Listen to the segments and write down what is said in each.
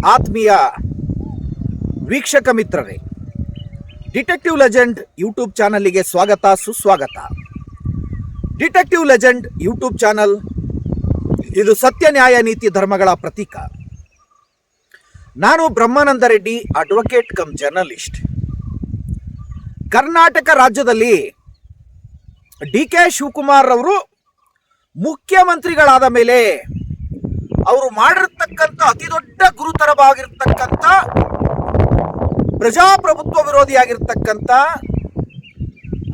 ಆತ್ಮೀಯ ವೀಕ್ಷಕ ಮಿತ್ರರೇ, ಡಿಟೆಕ್ಟಿವ್ ಲೆಜೆಂಡ್ ಯೂಟ್ಯೂಬ್ ಚಾನಲ್ಗೆ ಸ್ವಾಗತ ಸುಸ್ವಾಗತ. ಡಿಟೆಕ್ಟಿವ್ ಲೆಜೆಂಡ್ ಯೂಟ್ಯೂಬ್ ಚಾನಲ್ ಇದು ಸತ್ಯ, ನ್ಯಾಯ, ನೀತಿ, ಧರ್ಮಗಳ ಪ್ರತೀಕ. ನಾನು Brahmananda Reddy, advocate cum journalist. Karnataka ರಾಜ್ಯದಲ್ಲಿ ಡಿ.ಕೆ. ಶಿವಕುಮಾರ್ ಅವರು ಮುಖ್ಯಮಂತ್ರಿಗಳಾದ ಮೇಲೆ ಅವರು ಮಾಡಿರ್ತಕ್ಕಂಥ ಅತಿ ದೊಡ್ಡ ಗುರುತರವಾಗಿರ್ತಕ್ಕಂಥ ಪ್ರಜಾಪ್ರಭುತ್ವ ವಿರೋಧಿಯಾಗಿರ್ತಕ್ಕಂಥ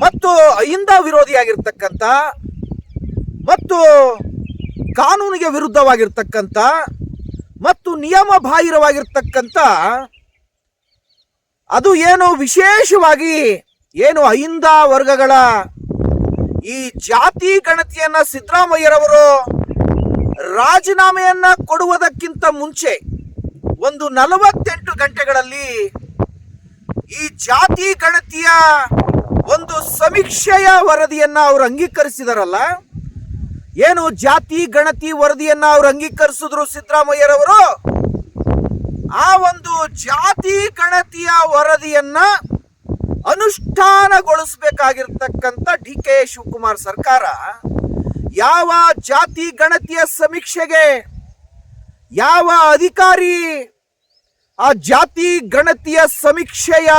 ಮತ್ತು ಅಹಿಂದ ವಿರೋಧಿಯಾಗಿರ್ತಕ್ಕಂಥ ಮತ್ತು ಕಾನೂನಿಗೆ ವಿರುದ್ಧವಾಗಿರ್ತಕ್ಕಂಥ ಮತ್ತು ನಿಯಮ ಬಾಹಿರವಾಗಿರ್ತಕ್ಕಂಥ ಅದು ಏನು ವಿಶೇಷವಾಗಿ ಏನು ಅಹಿಂದ ವರ್ಗಗಳ ಈ ಜಾತಿ ಗಣತಿಯನ್ನ ಸಿದ್ದರಾಮಯ್ಯರವರು ರಾಜೀನಾಮೆಯನ್ನ ಕೊಡುವುದಕ್ಕಿಂತ ಮುಂಚೆ ಒಂದು 48 ಗಂಟೆಗಳಲ್ಲಿ ಈ ಜಾತಿ ಗಣತಿಯ ಒಂದು ಸಮೀಕ್ಷೆಯ ವರದಿಯನ್ನ ಅವರು ಅಂಗೀಕರಿಸಿದಾರಲ್ಲ. ಏನು ಜಾತಿ ಗಣತಿ ವರದಿಯನ್ನ ಅವರು ಅಂಗೀಕರಿಸಿದ್ರು ಸಿದ್ದರಾಮಯ್ಯರವರು, ಆ ಒಂದು ಜಾತಿ ಗಣತಿಯ ವರದಿಯನ್ನ ಅನುಷ್ಠಾನಗೊಳಿಸಬೇಕಾಗಿರ್ತಕ್ಕಂಥ ಡಿ.ಕೆ. ಶಿವಕುಮಾರ್ ಸರ್ಕಾರ ಯಾವ ಜಾತಿ ಗಣತಿಯ ಸಮೀಕ್ಷೆಗೆ ಯಾವ ಅಧಿಕಾರಿ ಆ ಜಾತಿ ಗಣತಿಯ ಸಮೀಕ್ಷೆಯ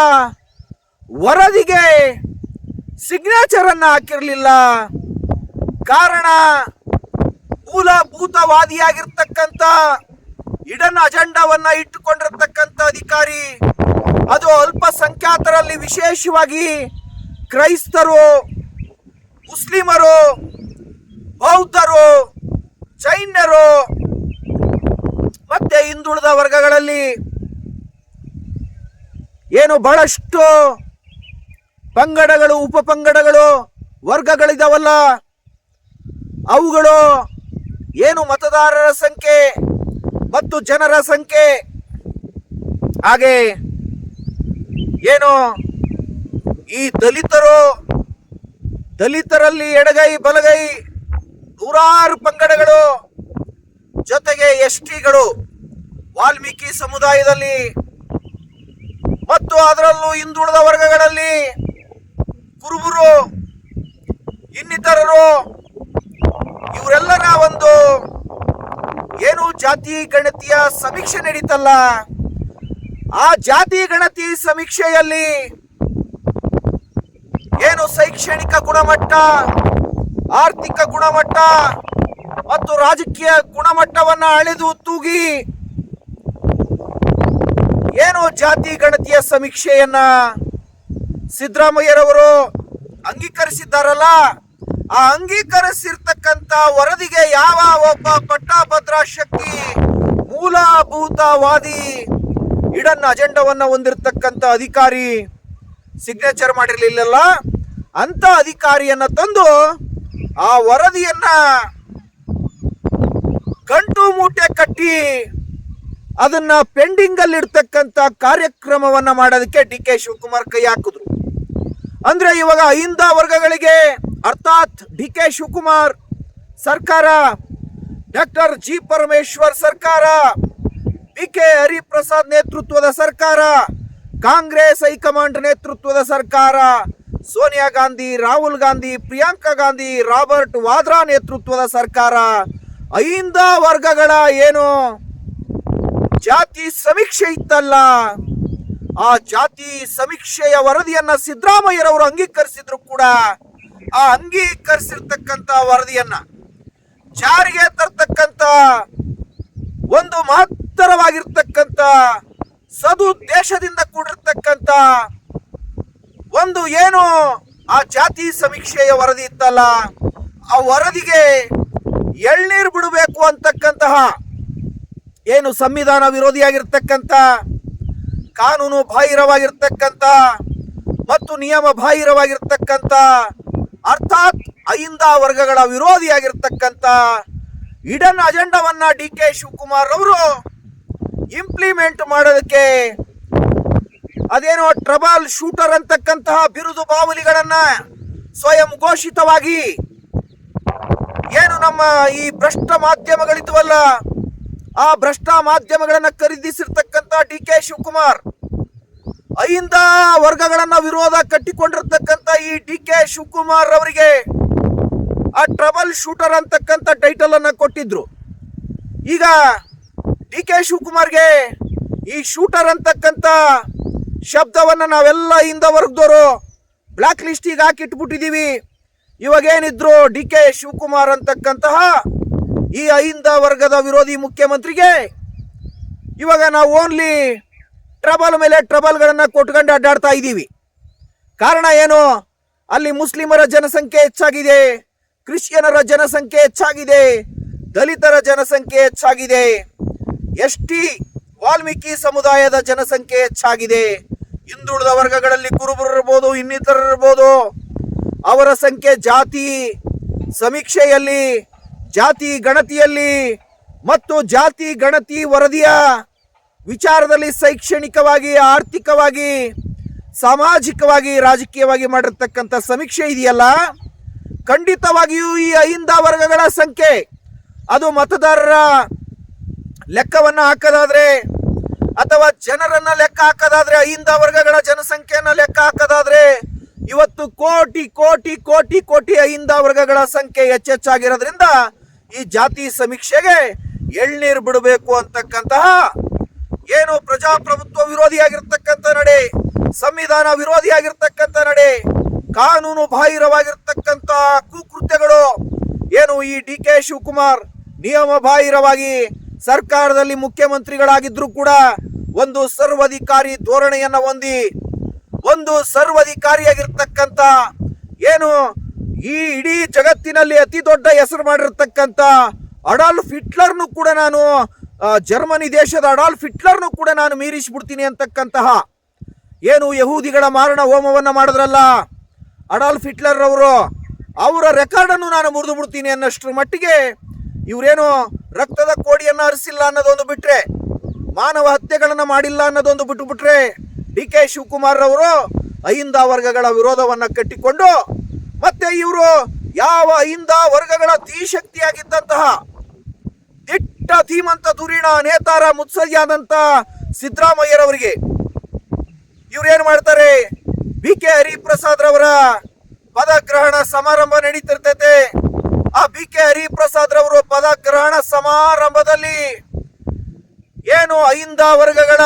ವರದಿಗೆ ಸಿಗ್ನೇಚರ್ ಅನ್ನ ಹಾಕಿರಲಿಲ್ಲ. ಕಾರಣ ಮೂಲಭೂತವಾದಿಯಾಗಿರ್ತಕ್ಕಂಥ ಇಡನ್ ಅಜೆಂಡಾವನ್ನ ಇಟ್ಟುಕೊಂಡಿರ್ತಕ್ಕಂಥ ಅಧಿಕಾರಿ, ಅದು ಅಲ್ಪಸಂಖ್ಯಾತರಲ್ಲಿ ವಿಶೇಷವಾಗಿ ಕ್ರೈಸ್ತರು, ಮುಸ್ಲಿಮರು, ಬೌದ್ಧರು, ಜೈನರು ಮತ್ತೆ ಹಿಂದುಳಿದ ವರ್ಗಗಳಲ್ಲಿ ಏನು ಬಹಳಷ್ಟು ಪಂಗಡಗಳು, ಉಪಪಂಗಡಗಳು, ವರ್ಗಗಳಿದಾವಲ್ಲ, ಅವುಗಳು ಏನು ಮತದಾರರ ಸಂಖ್ಯೆ ಮತ್ತು ಜನರ ಸಂಖ್ಯೆ, ಹಾಗೆ ಏನು ಈ ದಲಿತರಲ್ಲಿ ಎಡಗೈ ಬಲಗೈ ನೂರಾರು ಪಂಗಡಗಳು, ಜೊತೆಗೆ ಎಸ್.ಟಿಗಳು, ವಾಲ್ಮೀಕಿ ಸಮುದಾಯದಲ್ಲಿ ಮತ್ತು ಅದರಲ್ಲೂ ಹಿಂದುಳಿದ ವರ್ಗಗಳಲ್ಲಿ ಕುರುಬರು, ಇನ್ನಿತರರು, ಇವರೆಲ್ಲರ ಒಂದು ಏನು ಜಾತಿ ಗಣತಿಯ ಸಮೀಕ್ಷೆ ನಡೀತಲ್ಲ, ಆ ಜಾತಿ ಗಣತಿ ಸಮೀಕ್ಷೆಯಲ್ಲಿ ಏನು ಶೈಕ್ಷಣಿಕ ಗುಣಮಟ್ಟ, ಆರ್ಥಿಕ ಗುಣಮಟ್ಟ ಮತ್ತು ರಾಜಕೀಯ ಗುಣಮಟ್ಟವನ್ನ ಅಳೆದು ತೂಗಿ ಏನು ಜಾತಿ ಗಣತಿಯ ಸಮೀಕ್ಷೆಯನ್ನ ಸಿದ್ದರಾಮಯ್ಯರವರು ಅಂಗೀಕರಿಸಿದ್ದಾರಲ್ಲ, ಆ ಅಂಗೀಕರಿಸಿರ್ತಕ್ಕಂಥ ವರದಿಗೆ ಯಾವ ಒಬ್ಬ ಪಟ್ಟಭದ್ರ ಶಕ್ತಿ ಮೂಲಭೂತವಾದಿ ಇಡನ್ ಅಜೆಂಡಾವನ್ನ ಹೊಂದಿರತಕ್ಕಂಥ ಅಧಿಕಾರಿ ಸಿಗ್ನೇಚರ್ ಮಾಡಿರಲಿಲ್ಲ. ಅಂತ ಅಧಿಕಾರಿಯನ್ನ ತಂದು ಆ ವರದಿಯನ್ನ ಗಂಟು ಮೂಟೆ ಕಟ್ಟಿ ಅದನ್ನ ಪೆಂಡಿಂಗ್ ಅಲ್ಲಿ ಇಡ್ತಕ್ಕಂಥ ಕಾರ್ಯಕ್ರಮವನ್ನ ಮಾಡೋದಕ್ಕೆ ಡಿ.ಕೆ. ಶಿವಕುಮಾರ್ ಕೈ ಹಾಕಿದ್ರು. ಅಂದ್ರೆ ಇವಾಗ ಅಹಿಂದ ವರ್ಗಗಳಿಗೆ ಅರ್ಥಾತ್ ಡಿ.ಕೆ. ಶಿವಕುಮಾರ್ ಸರ್ಕಾರ, ಡಾಕ್ಟರ್ ಜಿ. ಪರಮೇಶ್ವರ್ ಸರ್ಕಾರ, ಬಿ.ಕೆ. ಹರಿಪ್ರಸಾದ್ ನೇತೃತ್ವದ ಸರ್ಕಾರ, ಕಾಂಗ್ರೆಸ್ ಹೈಕಮಾಂಡ್ ನೇತೃತ್ವದ ಸರ್ಕಾರ, ಸೋನಿಯಾ ಗಾಂಧಿ, ರಾಹುಲ್ ಗಾಂಧಿ, ಪ್ರಿಯಾಂಕಾ ಗಾಂಧಿ, ರಾಬರ್ಟ್ ವಾದ್ರಾ ನೇತೃತ್ವದ ಸರ್ಕಾರ ಅಹಿಂದ ವರ್ಗಗಳ ಏನು ಜಾತಿ ಸಮೀಕ್ಷೆ ಇತ್ತಲ್ಲ, ಆ ಜಾತಿ ಸಮೀಕ್ಷೆಯ ವರದಿಯನ್ನ ಸಿದ್ದರಾಮಯ್ಯರವರು ಅಂಗೀಕರಿಸಿದ್ರು ಕೂಡ ಆ ಅಂಗೀಕರಿಸಿರ್ತಕ್ಕಂಥ ವರದಿಯನ್ನ ಜಾರಿಗೆ ತರ್ತಕ್ಕಂಥ ಒಂದು ಮಹತ್ತರವಾಗಿರ್ತಕ್ಕಂಥ ಸದುದ್ದೇಶದಿಂದ ಕೂಡಿರ್ತಕ್ಕಂಥ ಒಂದು ಏನು ಆ ಜಾತಿ ಸಮೀಕ್ಷೆಯ ವರದಿ ಇತ್ತಲ್ಲ, ಆ ವರದಿಗೆ ಎಳ್ನೀರು ಬಿಡಬೇಕು ಅಂತಕ್ಕಂತಹ ಏನು ಸಂವಿಧಾನ ವಿರೋಧಿಯಾಗಿರ್ತಕ್ಕಂಥ, ಕಾನೂನು ಬಾಹಿರವಾಗಿರ್ತಕ್ಕಂಥ ಮತ್ತು ನಿಯಮ ಬಾಹಿರವಾಗಿರ್ತಕ್ಕಂಥ ಅರ್ಥಾತ್ ಅಹಿಂದ ವರ್ಗಗಳ ವಿರೋಧಿಯಾಗಿರ್ತಕ್ಕಂಥ ಇಡನ್ ಅಜೆಂಡಾವನ್ನ ಡಿ.ಕೆ. ಶಿವಕುಮಾರ್ ಅವರು ಇಂಪ್ಲಿಮೆಂಟ್ ಮಾಡೋದಕ್ಕೆ ಅದೇನೋ ಟ್ರಬಲ್ ಶೂಟರ್ ಅಂತಕ್ಕಂತಹ ಬಿರುದು ಬಾವಲಿಗಳನ್ನ ಸ್ವಯಂ ಘೋಷಿತವಾಗಿ ಏನು ನಮ್ಮ ಈ ಭ್ರಷ್ಟ ಮಾಧ್ಯಮಗಳಿದ್ವಲ್ಲ ಆ ಭ್ರಷ್ಟ ಮಾಧ್ಯಮಗಳನ್ನ ಖರೀದಿಸಿರ್ತಕ್ಕಂಥ ಡಿ ಕೆ ಶಿವಕುಮಾರ್, ಅಹಿಂದ ವರ್ಗಗಳನ್ನ ವಿರೋಧ ಕಟ್ಟಿಕೊಂಡಿರ್ತಕ್ಕಂಥ ಈ ಡಿ ಕೆ ಶಿವಕುಮಾರ್ ಅವರಿಗೆ ಆ ಟ್ರಬಲ್ ಶೂಟರ್ ಅಂತಕ್ಕಂಥ ಟೈಟಲ್ ಅನ್ನ ಕೊಟ್ಟಿದ್ರು. ಈಗ ಡಿ ಕೆ ಶಿವಕುಮಾರ್ಗೆ ಈ ಶೂಟರ್ ಅಂತಕ್ಕಂಥ ಶಬ್ದವನ್ನ ನಾವೆಲ್ಲ ಅಹಿಂದ ವರ್ಗದವರು ಬ್ಲಾಕ್ ಲಿಸ್ಟಿಗೆ ಹಾಕಿಟ್ಬಿಟ್ಟಿದೀವಿ. ಇವಾಗ ಏನಿದ್ರು ಡಿ ಕೆ ಶಿವಕುಮಾರ್ ಅಂತಕ್ಕಂತಹ ಈ ಅಹಿಂದ ವರ್ಗದ ವಿರೋಧಿ ಮುಖ್ಯಮಂತ್ರಿಗೆ ಇವಾಗ ನಾವು ಓನ್ಲಿ ಟ್ರಬಲ್ ಮೇಲೆ ಟ್ರಬಲ್ಗಳನ್ನ ಕೊಟ್ಕೊಂಡು ಅಡ್ಡಾಡ್ತಾ ಇದ್ದೀವಿ. ಕಾರಣ ಏನು? ಅಲ್ಲಿ ಮುಸ್ಲಿಮರ ಜನಸಂಖ್ಯೆ ಹೆಚ್ಚಾಗಿದೆ, ಕ್ರಿಶ್ಚಿಯನರ ಜನಸಂಖ್ಯೆ ಹೆಚ್ಚಾಗಿದೆ, ದಲಿತರ ಜನಸಂಖ್ಯೆ ಹೆಚ್ಚಾಗಿದೆ, ಎಸ್ಟಿ ವಾಲ್ಮೀಕಿ ಸಮುದಾಯದ ಜನಸಂಖ್ಯೆ ಹೆಚ್ಚಾಗಿದೆ, ಹಿಂದುಳಿದ ವರ್ಗಗಳಲ್ಲಿ ಕುರುಬರು ಇರ್ಬೋದು, ಇನ್ನಿತರರು ಇರ್ಬೋದು, ಅವರ ಸಂಖ್ಯೆ ಜಾತಿ ಸಮೀಕ್ಷೆಯಲ್ಲಿ, ಜಾತಿ ಗಣತಿಯಲ್ಲಿ ಮತ್ತು ಜಾತಿ ಗಣತಿ ವರದಿಯ ವಿಚಾರದಲ್ಲಿ ಶೈಕ್ಷಣಿಕವಾಗಿ, ಆರ್ಥಿಕವಾಗಿ, ಸಾಮಾಜಿಕವಾಗಿ, ರಾಜಕೀಯವಾಗಿ ಮಾಡಿರ್ತಕ್ಕಂಥ ಸಮೀಕ್ಷೆ ಇದೆಯಲ್ಲ, ಖಂಡಿತವಾಗಿಯೂ ಈ ಅಹಿಂದ ವರ್ಗಗಳ ಸಂಖ್ಯೆ ಅದು ಮತದಾರರ ಲೆಕ್ಕವನ್ನ ಹಾಕೋದಾದ್ರೆ ಅಥವಾ ಜನರನ್ನ ಲೆಕ್ಕ ಹಾಕೋದಾದ್ರೆ, ಅಹಿಂದ ವರ್ಗಗಳ ಜನಸಂಖ್ಯೆಯನ್ನ ಲೆಕ್ಕ ಹಾಕೋದಾದ್ರೆ ಇವತ್ತು ಕೋಟಿ ಕೋಟಿ ಕೋಟಿ ಕೋಟಿ ಅಹಿಂದ ವರ್ಗಗಳ ಸಂಖ್ಯೆ ಹೆಚ್ಚೆಚ್ಚಾಗಿರೋದ್ರಿಂದ ಈ ಜಾತಿ ಸಮೀಕ್ಷೆಗೆ ಎಳ್ನೀರು ಬಿಡಬೇಕು ಅಂತಕ್ಕಂತಹ ಏನು ಪ್ರಜಾಪ್ರಭುತ್ವ ವಿರೋಧಿಯಾಗಿರ್ತಕ್ಕಂಥ ನಡೆ, ಸಂವಿಧಾನ ವಿರೋಧಿಯಾಗಿರ್ತಕ್ಕಂಥ ನಡೆ, ಕಾನೂನು ಬಾಹಿರವಾಗಿರ್ತಕ್ಕಂಥ ಕುಕೃತ್ಯಗಳು ಏನು ಈ ಡಿ ಕೆ ಶಿವಕುಮಾರ್ ನಿಯಮ ಬಾಹಿರವಾಗಿ ಸರ್ಕಾರದಲ್ಲಿ ಮುಖ್ಯಮಂತ್ರಿಗಳಾಗಿದ್ರು ಕೂಡ ಒಂದು ಸರ್ವಾಧಿಕಾರಿ ಧೋರಣೆಯನ್ನ ಹೊಂದಿ, ಒಂದು ಸರ್ವಾಧಿಕಾರಿಯಾಗಿರ್ತಕ್ಕಂಥ ಏನು ಈ ಇಡೀ ಜಗತ್ತಿನಲ್ಲಿ ಅತಿ ದೊಡ್ಡ ಹೆಸರು ಮಾಡಿರ್ತಕ್ಕಂಥ ಅಡಾಲ್ಫ್ ಹಿಟ್ಲರ್ನು ಕೂಡ ನಾನು ಜರ್ಮನಿ ದೇಶದ ಅಡಾಲ್ಫ್ ಹಿಟ್ಲರ್ನು ಕೂಡ ನಾನು ಮೀರಿಸಿಬಿಡ್ತೀನಿ ಅಂತಕ್ಕಂತಹ ಏನು ಯಹೂದಿಗಳ ಮಾರಣ ಹೋಮವನ್ನ ಮಾಡಿದ್ರಲ್ಲ ಅಡಾಲ್ಫ್ ಹಿಟ್ಲರ್ ಅವರು, ಅವರ ರೆಕಾರ್ಡನ್ನು ನಾನು ಮುರಿದು ಬಿಡ್ತೀನಿ ಅನ್ನೋಷ್ಟರ ಮಟ್ಟಿಗೆ ಇವರೇನು ರಕ್ತದ ಕೋಡಿಯನ್ನ ಹರಿಸಿಲ್ಲ ಅನ್ನೋದೊಂದು ಬಿಟ್ರೆ, ಮಾನವ ಹತ್ಯೆಗಳನ್ನ ಮಾಡಿಲ್ಲ ಅನ್ನೋದೊಂದು ಬಿಟ್ಟುಬಿಟ್ರೆ, ಡಿ ಕೆ ಶಿವಕುಮಾರ್ ಅವರು ಅಹಿಂದ ವರ್ಗಗಳ ವಿರೋಧವನ್ನ ಕಟ್ಟಿಕೊಂಡು ಮತ್ತೆ ಇವರು ಯಾವ ಅಹಿಂದ ವರ್ಗಗಳ ಧೀಶಕ್ತಿಯಾಗಿದ್ದಂತಹ ದಿಟ್ಟ ಧೀಮಂತ ಧುರೀಣ ನೇತಾರ ಮುತ್ಸದ್ದಿಯಾದಂತ ಸಿದ್ದರಾಮಯ್ಯರವರಿಗೆ ಇವ್ರೇನ್ ಮಾಡ್ತಾರೆ, ಬಿ ಕೆ ಹರಿಪ್ರಸಾದ್ ರವರ ಪದಗ್ರಹಣ ಸಮಾರಂಭ ನಡೀತಿರ್ತೈತೆ. ಆ ಬಿ ಕೆ ಹರಿಪ್ರಸಾದ್ ರವರು ಪದಗ್ರಹಣ ಸಮಾರಂಭದಲ್ಲಿ ಏನು ಅಹಿಂದ ವರ್ಗಗಳ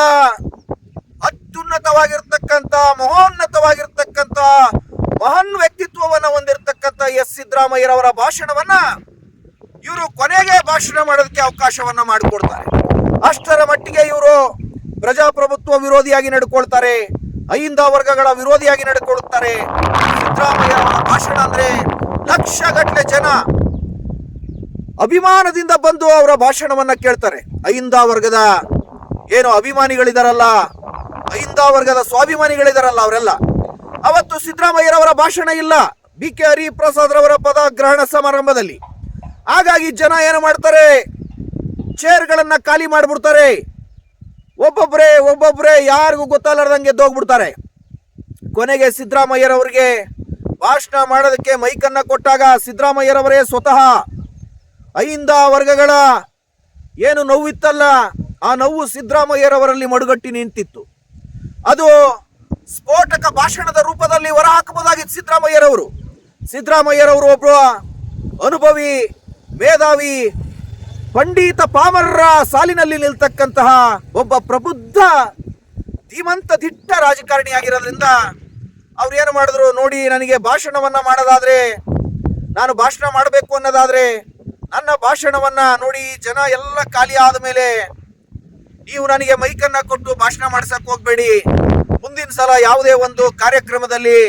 ಅತ್ಯುನ್ನತವಾಗಿರ್ತಕ್ಕಂಥ ಮಹೋನ್ನತವಾಗಿರ್ತಕ್ಕಂಥ ಮಹಾನ್ ವ್ಯಕ್ತಿತ್ವವನ್ನು ಹೊಂದಿರತಕ್ಕಂಥ ಎಸ್ ಸಿದ್ದರಾಮಯ್ಯರವರ ಭಾಷಣವನ್ನ ಇವರು ಕೊನೆಗೆ ಭಾಷಣ ಮಾಡೋದಕ್ಕೆ ಅವಕಾಶವನ್ನ ಮಾಡಿಕೊಡ್ತಾರೆ. ಅಷ್ಟರ ಮಟ್ಟಿಗೆ ಇವರು ಪ್ರಜಾಪ್ರಭುತ್ವ ವಿರೋಧಿಯಾಗಿ ನಡ್ಕೊಳ್ತಾರೆ, ಅಹಿಂದ ವರ್ಗಗಳ ವಿರೋಧಿಯಾಗಿ ನಡ್ಕೊಳ್ತಾರೆ. ಸಿದ್ದರಾಮಯ್ಯ ಅವರ ಭಾಷಣ ಅಂದ್ರೆ ಲಕ್ಷಗಟ್ಟಲೆ ಜನ ಅಭಿಮಾನದಿಂದ ಬಂದು ಅವರ ಭಾಷಣವನ್ನ ಕೇಳ್ತಾರೆ. ಅಹಿಂದ ವರ್ಗದ ಏನು ಅಭಿಮಾನಿಗಳಿದಾರಲ್ಲ, ಅಹಿಂದ ವರ್ಗದ ಸ್ವಾಭಿಮಾನಿಗಳಿದಾರಲ್ಲ, ಅವರೆಲ್ಲ ಅವತ್ತು ಸಿದ್ದರಾಮಯ್ಯರವರ ಭಾಷಣ ಇಲ್ಲ ಬಿ ಕೆ ಹರಿಪ್ರಸಾದ್ ರವರ ಪದಗ್ರಹಣ ಸಮಾರಂಭದಲ್ಲಿ. ಹಾಗಾಗಿ ಜನ ಏನು ಮಾಡ್ತಾರೆ, ಚೇರ್ಗಳನ್ನ ಖಾಲಿ ಮಾಡಿಬಿಡ್ತಾರೆ. ಒಬ್ಬೊಬ್ಬರೇ ಯಾರಿಗೂ ಗೊತ್ತಾಗಲಾರ್ದಂಗೆ ಎದ್ದೋಗ್ಬಿಡ್ತಾರೆ. ಕೊನೆಗೆ ಸಿದ್ದರಾಮಯ್ಯರವರಿಗೆ ಭಾಷಣ ಮಾಡೋದಕ್ಕೆ ಮೈಕನ್ನ ಕೊಟ್ಟಾಗ ಸಿದ್ದರಾಮಯ್ಯರವರೇ ಸ್ವತಃ ಅಹಿಂದ ವರ್ಗಗಳ ಏನು ನೋವಿತ್ತಲ್ಲ, ಆ ನೋವು ಸಿದ್ದರಾಮಯ್ಯರವರಲ್ಲಿ ಮಡುಗಟ್ಟಿ ನಿಂತಿತ್ತು. ಅದು ಸ್ಫೋಟಕ ಭಾಷಣದ ರೂಪದಲ್ಲಿ ಹೊರ ಹಾಕಬಹುದಾಗಿತ್ತು ಸಿದ್ದರಾಮಯ್ಯರವರು ಒಬ್ಬರು ಅನುಭವಿ, ಮೇಧಾವಿ, ಪಂಡಿತ ಪಾಮರರ ಸಾಲಿನಲ್ಲಿ ನಿಲ್ತಕ್ಕಂತಹ ಒಬ್ಬ ಪ್ರಬುದ್ಧ ಧೀಮಂತ ದಿಟ್ಟ ರಾಜಕಾರಣಿಯಾಗಿರೋದ್ರಿಂದ ಅವ್ರು ಏನು ಮಾಡಿದ್ರು, ನೋಡಿ ನನಗೆ ಭಾಷಣವನ್ನ ಮಾಡೋದಾದ್ರೆ, ನಾನು ಭಾಷಣ ಮಾಡಬೇಕು ಅನ್ನೋದಾದ್ರೆ ನನ್ನ ಭಾಷಣವನ್ನ ನೋಡಿ ಜನ ಎಲ್ಲ ಖಾಲಿ ಆದ ಮೇಲೆ ನೀವು ನನಗೆ ಮೈಕನ್ನ ಕೊಟ್ಟು ಭಾಷಣ ಮಾಡ್ಸಕ್ ಹೋಗ್ಬೇಡಿ, ಮುಂದಿನ ಸಲ ಯಾವುದೇ ಒಂದು ಕಾರ್ಯಕ್ರಮದಲ್ಲಿ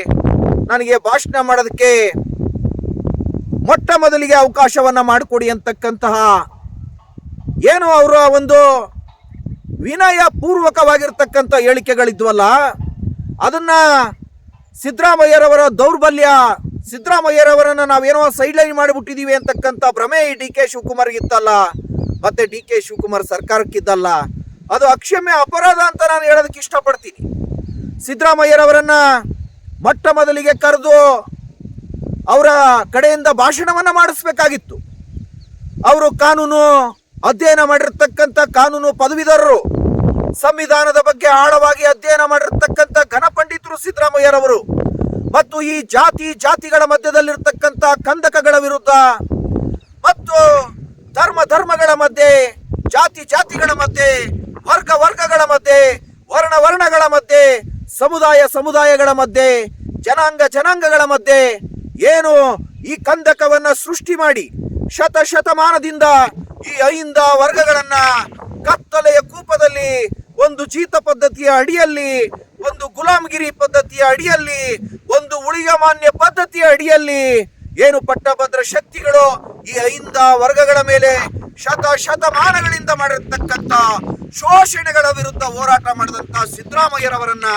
ನನಗೆ ಭಾಷಣ ಮಾಡೋದಕ್ಕೆ ಮೊಟ್ಟ ಮೊದಲಿಗೆ ಅವಕಾಶವನ್ನ ಮಾಡಿಕೊಡಿ ಅಂತಕ್ಕಂತಹ ಏನು ಅವರ ಒಂದು ವಿನಯ ಪೂರ್ವಕವಾಗಿರ್ತಕ್ಕಂಥ ಹೇಳಿಕೆಗಳಿದ್ವಲ್ಲ, ಅದನ್ನ ಸಿದ್ದರಾಮಯ್ಯರವರ ದೌರ್ಬಲ್ಯ, ಸಿದ್ದರಾಮಯ್ಯರವರನ್ನ ನಾವೇನೋ ಸೈಡ್ ಲೈನ್ ಮಾಡಿಬಿಟ್ಟಿದೀವಿ ಅಂತಕ್ಕಂಥ ಭ್ರಮೆ ಈ ಡಿ ಕೆ ಶಿವಕುಮಾರ್ಗೆ ಇತ್ತಲ್ಲ, ಮತ್ತೆ ಡಿ ಕೆ ಶಿವಕುಮಾರ್ ಸರ್ಕಾರಕ್ಕಿದ್ದಲ್ಲ, ಅದು ಅಕ್ಷಮ್ಯ ಅಪರಾಧ ಅಂತ ನಾನು ಹೇಳೋದಕ್ಕೆ ಇಷ್ಟಪಡ್ತೀನಿ. ಸಿದ್ದರಾಮಯ್ಯರವರನ್ನ ಮೊಟ್ಟ ಮೊದಲಿಗೆ ಕರೆದು ಅವರ ಕಡೆಯಿಂದ ಭಾಷಣವನ್ನ ಮಾಡಿಸ್ಬೇಕಾಗಿತ್ತು. ಅವರು ಕಾನೂನು ಅಧ್ಯಯನ ಮಾಡಿರ್ತಕ್ಕಂಥ ಕಾನೂನು ಪದವೀಧರರು, ಸಂವಿಧಾನದ ಬಗ್ಗೆ ಆಳವಾಗಿ ಅಧ್ಯಯನ ಮಾಡಿರ್ತಕ್ಕಂಥ ಘನಪಂಡಿತರು ಸಿದ್ದರಾಮಯ್ಯರವರು, ಮತ್ತು ಈ ಜಾತಿಗಳ ಮಧ್ಯದಲ್ಲಿರ್ತಕ್ಕಂಥ ಕಂದಕಗಳ ವಿರುದ್ಧ ಮತ್ತು ಧರ್ಮಗಳ ಮಧ್ಯೆ, ಜಾತಿಗಳ ಮಧ್ಯೆ, ವರ್ಗಗಳ ಮಧ್ಯೆ, ವರ್ಣಗಳ ಮಧ್ಯೆ, ಸಮುದಾಯಗಳ ಮಧ್ಯೆ, ಜನಾಂಗಗಳ ಮಧ್ಯೆ ಏನು ಈ ಕಂದಕವನ್ನ ಸೃಷ್ಟಿ ಮಾಡಿ ಶತಮಾನದಿಂದ ಈ ಅಹಿಂದ ವರ್ಗಗಳನ್ನ ಕತ್ತಲೆಯ ಕೂಪದಲ್ಲಿ ಒಂದು ಜೀತ ಪದ್ಧತಿಯ ಅಡಿಯಲ್ಲಿ, ಒಂದು ಗುಲಾಮಗಿರಿ ಪದ್ಧತಿಯ ಅಡಿಯಲ್ಲಿ, ಒಂದು ಉಳಿಗಮಾನ್ಯ ಪದ್ಧತಿಯ ಅಡಿಯಲ್ಲಿ ಏನು ಪಟ್ಟಭದ್ರ ಶಕ್ತಿಗಳು ಈ ಅಹಿಂದ ವರ್ಗಗಳ ಮೇಲೆ ಶತಮಾನಗಳಿಂದ ಮಾಡಿರ್ತಕ್ಕಂಥ ಶೋಷಣೆಗಳ ವಿರುದ್ಧ ಹೋರಾಟ ಮಾಡಿದಂತ ಸಿದ್ದರಾಮಯ್ಯರವರನ್ನ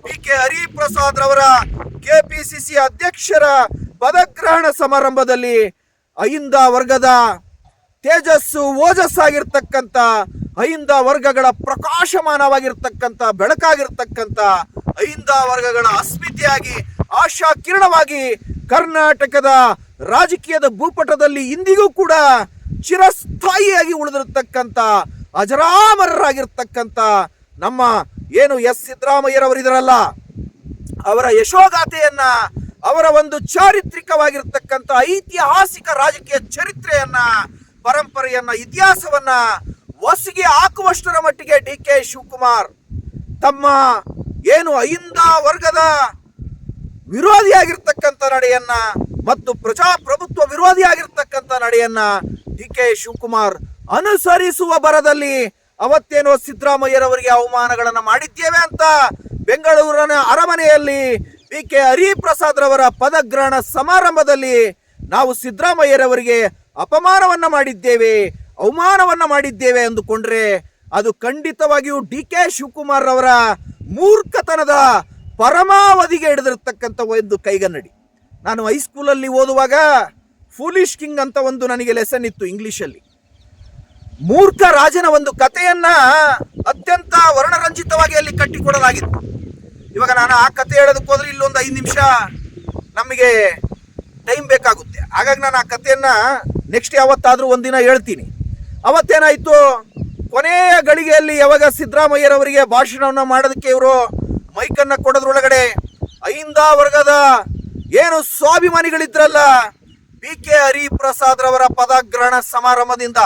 BK ಹರಿಪ್ರಸಾದ್ ರವರ KPCC ಅಧ್ಯಕ್ಷರ ಪದಗ್ರಹಣ ಸಮಾರಂಭದಲ್ಲಿ ಅಹಿಂದ ವರ್ಗದ ತೇಜಸ್ಸು ಓಜಸ್ಸಾಗಿರ್ತಕ್ಕಂಥ ಅಹಿಂದ ವರ್ಗಗಳ ಪ್ರಕಾಶಮಾನವಾಗಿರ್ತಕ್ಕಂಥ ಬೆಳಕಾಗಿರ್ತಕ್ಕಂಥ ಅಹಿಂದ ವರ್ಗಗಳ ಅಸ್ಮಿತೆಯಾಗಿ ಆಶಾ ಕಿರಣವಾಗಿ ಕರ್ನಾಟಕದ ರಾಜಕೀಯದ ಭೂಪಟದಲ್ಲಿ ಇಂದಿಗೂ ಕೂಡ ಚಿರಸ್ಥಾಯಿಯಾಗಿ ಉಳಿದಿರತಕ್ಕಂಥ ಅಜರಾಮರರಾಗಿರ್ತಕ್ಕಂಥ ನಮ್ಮ ಏನು ಸಿದ್ದರಾಮಯ್ಯರವರಿದರಲ್ಲ, ಅವರ ಯಶೋಗಾಥೆಯನ್ನ, ಅವರ ಒಂದು ಚಾರಿತ್ರಿಕವಾಗಿರ್ತಕ್ಕಂಥ ಐತಿಹಾಸಿಕ ರಾಜಕೀಯ ಚರಿತ್ರೆಯನ್ನ, ಪರಂಪರೆಯನ್ನ, ಇತಿಹಾಸವನ್ನ ಒಸಿಗೆ ಹಾಕುವಷ್ಟರ ಮಟ್ಟಿಗೆ DK ಶಿವಕುಮಾರ್ ತಮ್ಮ ಏನು ಅಹಿಂದ ವರ್ಗದ ವಿರೋಧಿಯಾಗಿರ್ತಕ್ಕಂಥ ನಡೆಯನ್ನ ಮತ್ತು ಪ್ರಜಾಪ್ರಭುತ್ವ ವಿರೋಧಿಯಾಗಿರ್ತಕ್ಕಂಥ ನಡೆಯನ್ನ DK ಶಿವಕುಮಾರ್ ಅನುಸರಿಸುವ ಬರದಲ್ಲಿ ಅವತ್ತೇನೋ ಸಿದ್ದರಾಮಯ್ಯರವರಿಗೆ ಅವಮಾನಗಳನ್ನ ಮಾಡಿದ್ದೇವೆ ಅಂತ ಬೆಂಗಳೂರಿನ ಅರಮನೆಯಲ್ಲಿ BK ಹರಿಪ್ರಸಾದ್ ರವರ ಪದಗ್ರಹಣ ಸಮಾರಂಭದಲ್ಲಿ ನಾವು ಸಿದ್ದರಾಮಯ್ಯರವರಿಗೆ ಅಪಮಾನವನ್ನ ಮಾಡಿದ್ದೇವೆ, ಅವಮಾನವನ್ನ ಮಾಡಿದ್ದೇವೆ ಅಂದುಕೊಂಡ್ರೆ ಅದು ಖಂಡಿತವಾಗಿಯೂ DK ಶಿವಕುಮಾರ್ ರವರ ಮೂರ್ಖತನದ ಪರಮಾವಧಿಗೆ ಹಿಡಿದಿರ್ತಕ್ಕಂಥ ಒಂದು ಕೈಗನ್ನಡಿ. ನಾನು ಹೈಸ್ಕೂಲಲ್ಲಿ ಓದುವಾಗ ಫೂಲಿಶ್ ಕಿಂಗ್ ಅಂತ ಒಂದು ನನಗೆ ಲೆಸನ್ ಇತ್ತು ಇಂಗ್ಲಿಷಲ್ಲಿ. ಮೂರ್ಖ ರಾಜನ ಒಂದು ಕಥೆಯನ್ನ ಅತ್ಯಂತ ವರ್ಣರಂಜಿತವಾಗಿ ಅಲ್ಲಿ ಕಟ್ಟಿಕೊಡಲಾಗಿತ್ತು. ಇವಾಗ ನಾನು ಆ ಕಥೆ ಹೇಳೋದಕ್ಕೆ ಹೋದ್ರೆ ಇಲ್ಲೊಂದು 5 ನಿಮಿಷ ನಮಗೆ ಟೈಮ್ ಬೇಕಾಗುತ್ತೆ. ಹಾಗಾಗಿ ನಾನು ಆ ಕಥೆಯನ್ನ ನೆಕ್ಸ್ಟ್ ಯಾವತ್ತಾದ್ರೂ ಒಂದಿನ ಹೇಳ್ತೀನಿ. ಅವತ್ತೇನಾಯ್ತು, ಕೊನೆಯ ಗಳಿಗೆಯಲ್ಲಿ ಯಾವಾಗ ಸಿದ್ದರಾಮಯ್ಯರವರಿಗೆ ಭಾಷಣವನ್ನ ಮಾಡೋದಕ್ಕೆ ಇವರು ಮೈಕನ್ನ ಕೊಡೋದ್ರೊಳಗಡೆ ಅಹಿಂದ ವರ್ಗದ ಏನು ಸ್ವಾಭಿಮಾನಿಗಳಿದ್ರಲ್ಲ, BK ಹರಿಪ್ರಸಾದ್ ರವರ ಪದಗ್ರಹಣ ಸಮಾರಂಭದಿಂದ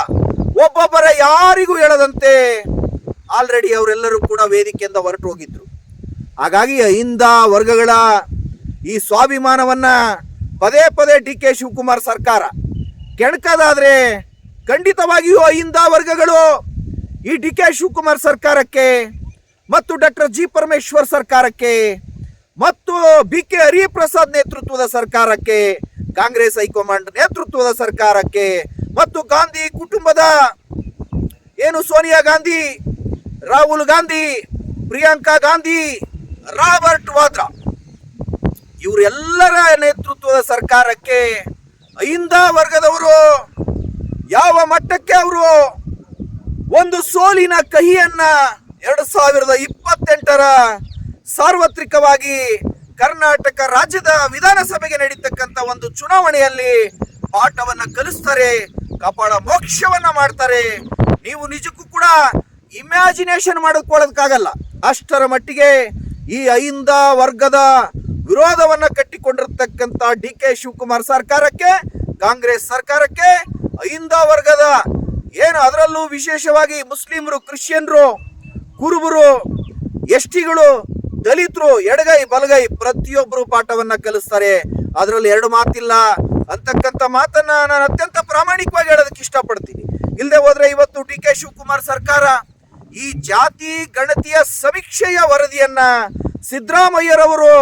ಒಬ್ಬೊಬ್ಬರ ಯಾರಿಗೂ ಹೇಳದಂತೆ ಆಲ್ರೆಡಿ ಅವರೆಲ್ಲರೂ ಕೂಡ ವೇದಿಕೆಯಿಂದ ಹೊರಟು ಹೋಗಿದ್ರು. ಹಾಗಾಗಿ ಅಹಿಂದ ವರ್ಗಗಳ ಈ ಸ್ವಾಭಿಮಾನವನ್ನ ಪದೇ DK ಶಿವಕುಮಾರ್ ಸರ್ಕಾರ ಕೆಣಕದಾದ್ರೆ ಖಂಡಿತವಾಗಿಯೂ ಅಹಿಂದ ವರ್ಗಗಳು ಈ DK ಶಿವಕುಮಾರ್ ಸರ್ಕಾರಕ್ಕೆ ಮತ್ತು ಡಾಕ್ಟರ್ G ಪರಮೇಶ್ವರ್ ಸರ್ಕಾರಕ್ಕೆ ಮತ್ತು BK ಹರಿಪ್ರಸಾದ್ ನೇತೃತ್ವದ ಸರ್ಕಾರಕ್ಕೆ, ಕಾಂಗ್ರೆಸ್ ಹೈಕಮಾಂಡ್ ನೇತೃತ್ವದ ಸರ್ಕಾರಕ್ಕೆ ಮತ್ತು ಗಾಂಧಿ ಕುಟುಂಬದ ಏನು ಸೋನಿಯಾ ಗಾಂಧಿ, ರಾಹುಲ್ ಗಾಂಧಿ, ಪ್ರಿಯಾಂಕಾ ಗಾಂಧಿ, ರಾಬರ್ಟ್ ವಾದ್ರಾ ಇವರೆಲ್ಲರ ನೇತೃತ್ವದ ಸರ್ಕಾರಕ್ಕೆ ಅಹಿಂದ ವರ್ಗದವರು ಯಾವ ಮಟ್ಟಕ್ಕೆ ಅವರು ಒಂದು ಸೋಲಿನ ಕಹಿಯನ್ನ 2028ರ ಸಾರ್ವತ್ರಿಕವಾಗಿ ಕರ್ನಾಟಕ ರಾಜ್ಯದ ವಿಧಾನಸಭೆಗೆ ನಡೀತಕ್ಕಂಥ ಒಂದು ಚುನಾವಣೆಯಲ್ಲಿ ಪಾಠವನ್ನ ಕಲಿಸ್ತಾರೆ, ಕಪಾಳ ಮೋಕ್ಷವನ್ನ ಮಾಡ್ತಾರೆ. ನೀವು ನಿಜಕ್ಕೂ ಕೂಡ ಇಮ್ಯಾಜಿನೇಷನ್ ಮಾಡಿಕೊಳ್ಳೋದಕ್ಕಾಗಲ್ಲ. ಅಷ್ಟರ ಮಟ್ಟಿಗೆ ಈ ಅಹಿಂದ ವರ್ಗದ ವಿರೋಧವನ್ನ ಕಟ್ಟಿಕೊಂಡಿರ್ತಕ್ಕಂಥ DK ಶಿವಕುಮಾರ್ ಸರ್ಕಾರಕ್ಕೆ, ಕಾಂಗ್ರೆಸ್ ಸರ್ಕಾರಕ್ಕೆ ಅಹಿಂದ ವರ್ಗದ ಏನು ಅದರಲ್ಲೂ ವಿಶೇಷವಾಗಿ ಮುಸ್ಲಿಮರು, ಕ್ರಿಶ್ಚಿಯನ್ರು, ಕುರುಬರು, ಎಸ್ಟಿಗಳು, ದಲಿತರು ಎಡಗೈ ಬಲಗೈ ಪ್ರತಿಯೊಬ್ಬರು ಪಾಠವನ್ನ ಕಲಿಸ್ತಾರೆ. ಅದರಲ್ಲಿ ಎರಡು ಮಾತಿಲ್ಲ ಅಂತಕ್ಕಂಥ ಮಾತನ್ನ ನಾನು ಅತ್ಯಂತ ಪ್ರಾಮಾಣಿಕವಾಗಿ ಹೇಳೋದಕ್ಕೆ ಇಷ್ಟಪಡ್ತೀನಿ. ಇಲ್ಲದೆ ಹೋದ್ರೆ ಇವತ್ತು DK ಶಿವಕುಮಾರ್ ಸರ್ಕಾರ ಈ ಜಾತಿ ಗಣತಿಯ ಸಮೀಕ್ಷೆಯ ವರದಿಯನ್ನ ಸಿದ್ದರಾಮಯ್ಯರವರು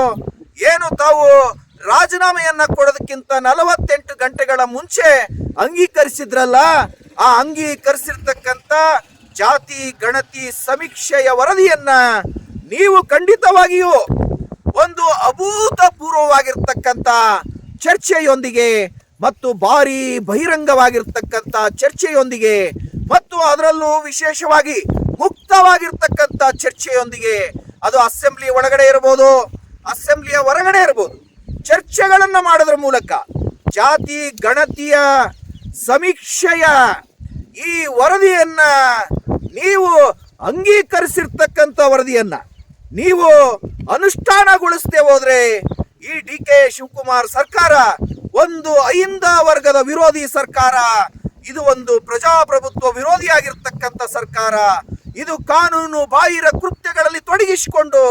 ಏನು ತಾವು ರಾಜೀನಾಮೆಯನ್ನ ಕೊಡೋದಕ್ಕಿಂತ 48 ಗಂಟೆಗಳ ಮುಂಚೆ ಅಂಗೀಕರಿಸಿದ್ರಲ್ಲ, ಆ ಅಂಗೀಕರಿಸಿರ್ತಕ್ಕಂಥ ಜಾತಿ ಗಣತಿ ಸಮೀಕ್ಷೆಯ ವರದಿಯನ್ನ ನೀವು ಖಂಡಿತವಾಗಿಯೂ ಒಂದು ಅಭೂತಪೂರ್ವವಾಗಿರ್ತಕ್ಕಂಥ ಚರ್ಚೆಯೊಂದಿಗೆ ಮತ್ತು ಭಾರಿ ಬಹಿರಂಗವಾಗಿರ್ತಕ್ಕಂಥ ಚರ್ಚೆಯೊಂದಿಗೆ ಮತ್ತು ಅದರಲ್ಲೂ ವಿಶೇಷವಾಗಿ ಮುಕ್ತವಾಗಿರ್ತಕ್ಕಂಥ ಚರ್ಚೆಯೊಂದಿಗೆ, ಅದು ಅಸೆಂಬ್ಲಿ ಒಳಗಡೆ ಇರಬಹುದು, ಅಸೆಂಬ್ಲಿಯ ಹೊರಗಡೆ ಇರಬಹುದು, ಚರ್ಚೆಗಳನ್ನ ಮಾಡೋದ್ರ ಮೂಲಕ ಜಾತಿ ಗಣತಿಯ ಸಮೀಕ್ಷೆಯ ಈ ವರದಿಯನ್ನ ನೀವು ಅಂಗೀಕರಿಸಿರ್ತಕ್ಕಂಥ ವರದಿಯನ್ನ ನೀವು ಅನುಷ್ಠಾನಗೊಳಿಸದೆ ಹೋದ್ರೆ ಈ ಡಿ ಕೆ ಶಿವಕುಮಾರ್ ಸರ್ಕಾರ ಒಂದು ಅಹಿಂದ ವರ್ಗದ ವಿರೋಧಿ ಸರ್ಕಾರ, ಇದು ಒಂದು ಪ್ರಜಾಪ್ರಭುತ್ವ ವಿರೋಧಿಯಾಗಿರ್ತಕ್ಕಂಥ ಸರ್ಕಾರ, ಇದು ಕಾನೂನು ಬಾಹಿರ ಕೃತ್ಯಗಳಲ್ಲಿ ತೊಡಗಿಸಿಕೊಂಡು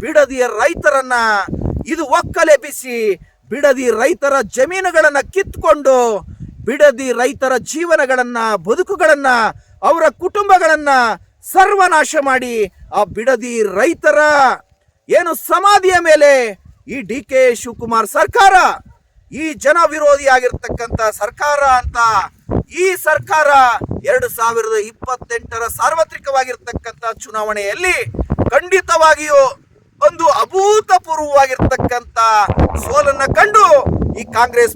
ಬಿಡದಿಯ ರೈತರನ್ನ ಇದು ಒಕ್ಕಲೆಬ್ಬಿಸಿ ಬಿಡದಿ ರೈತರ ಜಮೀನುಗಳನ್ನ ಕಿತ್ಕೊಂಡು ಬಿಡದಿ ರೈತರ ಜೀವನಗಳನ್ನ, ಬದುಕುಗಳನ್ನ, ಅವರ ಕುಟುಂಬಗಳನ್ನ ಸರ್ವನಾಶ ಮಾಡಿ ಆ ಬಿಡದಿ ರೈತರ ಏನು ಸಮಾಧಿಯ ಮೇಲೆ ಈ ಡಿ ಕೆ ಶಿವಕುಮಾರ್ ಸರ್ಕಾರ ಈ ಜನ ವಿರೋಧಿಯಾಗಿರ್ತಕ್ಕಂಥ ಸರ್ಕಾರ ಅಂತ ಈ ಸರ್ಕಾರ 2028ರ ಸಾರ್ವತ್ರಿಕವಾಗಿರ್ತಕ್ಕಂಥ ಚುನಾವಣೆಯಲ್ಲಿ ಖಂಡಿತವಾಗಿಯೂ ಒಂದು ಅಭೂತಪೂರ್ವವಾಗಿರ್ತಕ್ಕಂಥ ಸೋಲನ್ನ ಕಂಡು ಈ ಕಾಂಗ್ರೆಸ್